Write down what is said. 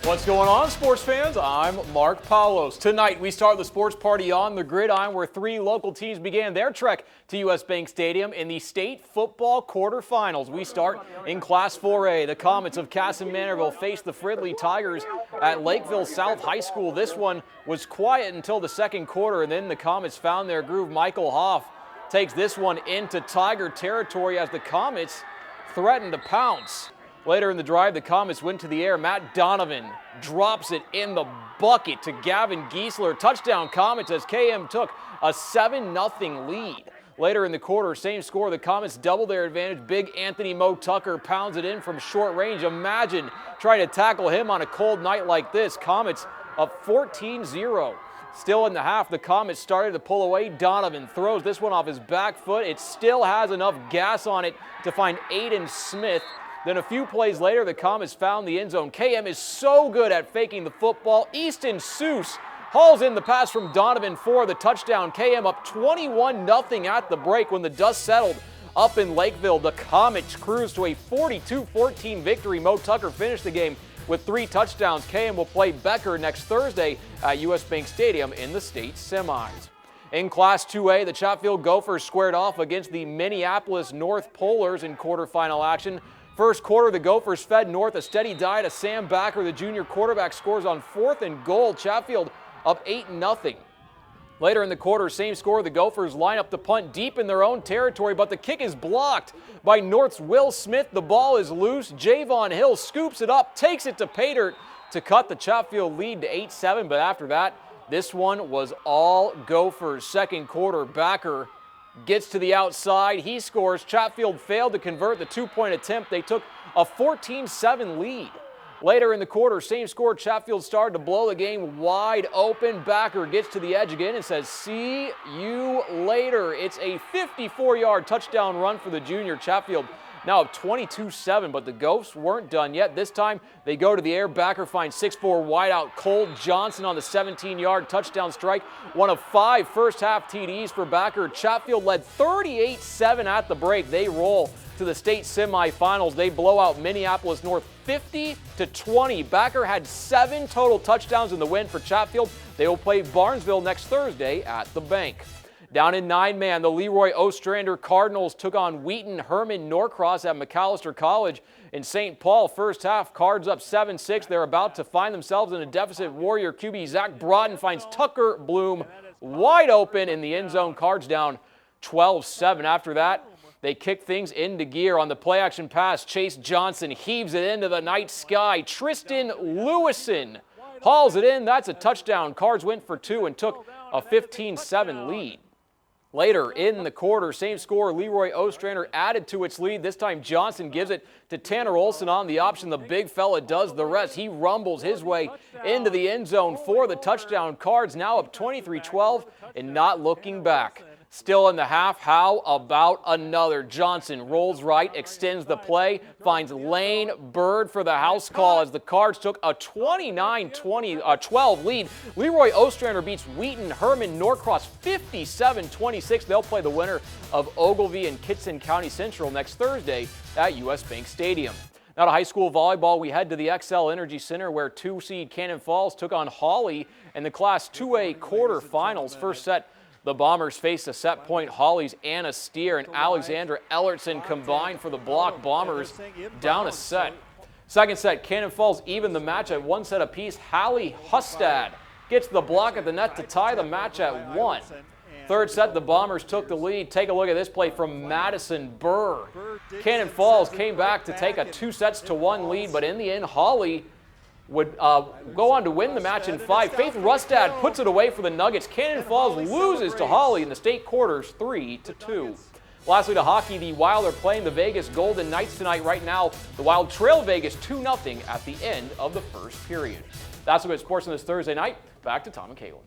What's going on, sports fans? I'm Mark Paulos. Tonight, we start the sports party on the gridiron where three local teams began their trek to U.S. Bank Stadium in the state football quarterfinals. We start in Class 4A. The Comets of Kasson-Mantorville face the Fridley Tigers at Lakeville South High School. This one was quiet until the second quarter, and then the Comets found their groove. Michael Hoff takes this one into Tiger territory as the Comets threaten to pounce. Later in the drive, the Comets went to the air. Matt Donovan drops it in the bucket to Gavin Giesler. Touchdown Comets as KM took a 7-0 lead. Later in the quarter, same score, the Comets double their advantage. Big Anthony Mo Tucker pounds it in from short range. Imagine trying to tackle him on a cold night like this. Comets up 14-0. Still in the half, the Comets started to pull away. Donovan throws this one off his back foot. It still has enough gas on it to find Aiden Smith. Then a few plays later, the Comets found the end zone. KM is so good at faking the football. Easton Seuss hauls in the pass from Donovan for the touchdown. KM up 21-0 at the break. When the dust settled up in Lakeville, the Comets cruised to a 42-14 victory. Mo Tucker finished the game with 3 touchdowns. KM will play Becker next Thursday at U.S. Bank Stadium in the state semis. In Class 2A, the Chatfield Gophers squared off against the Minneapolis North Polars in quarterfinal action. First quarter, the Gophers fed North a steady diet. Sam Backer, the junior quarterback, scores on 4th and goal. Chatfield up 8-0. Later in the quarter, same score, the Gophers line up the punt deep in their own territory, but the kick is blocked by North's Will Smith. The ball is loose. Javon Hill scoops it up, takes it to Paydirt to cut the Chatfield lead to 8-7, but after that, this one was all Gophers. Second quarter, Backer gets to the outside. He scores. Chatfield failed to convert the 2-point attempt. They took a 14-7 lead. Later in the quarter, same score. Chatfield started to blow the game wide open. Backer gets to the edge again and says, "See you later." It's a 54-yard touchdown run for the junior. Chatfield now up 22-7, but the Gophs weren't done yet. This time, they go to the air. Backer finds 6'4" wideout Cole Johnson on the 17-yard touchdown strike. One of 5 first-half TDs for Backer. Chatfield led 38-7 at the break. They roll to the state semifinals. They blow out Minneapolis North 50-20. Backer had 7 total touchdowns in the win for Chatfield. They will play Barnesville next Thursday at the Bank. Down in 9-man, the LeRoy-Ostrander Cardinals took on Wheaton Herman-Norcross at McAllister College in St. Paul. First half, Cards up 7-6. They're about to find themselves in a deficit. Warrior QB Zach Broughton finds Tucker Bloom wide open in the end zone. Cards down 12-7. After that, they kick things into gear on the play-action pass. Chase Johnson heaves it into the night sky. Tristan Lewison hauls it in. That's a touchdown. Cards went for 2 and took a 15-7 lead. Later in the quarter, same score, LeRoy-Ostrander added to its lead. This time Johnson gives it to Tanner Olson on the option. The big fella does the rest. He rumbles his way into the end zone for the touchdown. Cards now up 23-12 and not looking back. Still in the half, how about another? Johnson rolls right, extends the play, finds Lane Bird for the house call as the Cards took a 29-12 lead. LeRoy-Ostrander beats Wheaton Herman-Norcross 57-26. They'll play the winner of Ogilvie and Kitson County Central next Thursday at U.S. Bank Stadium. Now to high school volleyball, we head to the XL Energy Center where 2-seed Cannon Falls took on Hawley in the Class 2A quarterfinals. First set, the Bombers faced a set point. Hawley's Anna Steer and Alexandra Ellertson combined for the block. Bombers down a set. Second set, Cannon Falls even the match at 1 set apiece. Hallie Hustad gets the block at the net to tie the match at 1. Third set, the Bombers took the lead. Take a look at this play from Madison Burr. Cannon Falls came back to take a 2-1 lead, but in the end, Hawley would go on to win the match in 5. Faith Rustad puts it away for the Nuggets. Cannon Falls loses to Hawley in the state quarters 3-2. Lastly, to hockey, the Wild are playing the Vegas Golden Knights tonight. Right now, the Wild trail Vegas 2-0 at the end of the first period. That's a good sports on this Thursday night. Back to Tom and Caitlin.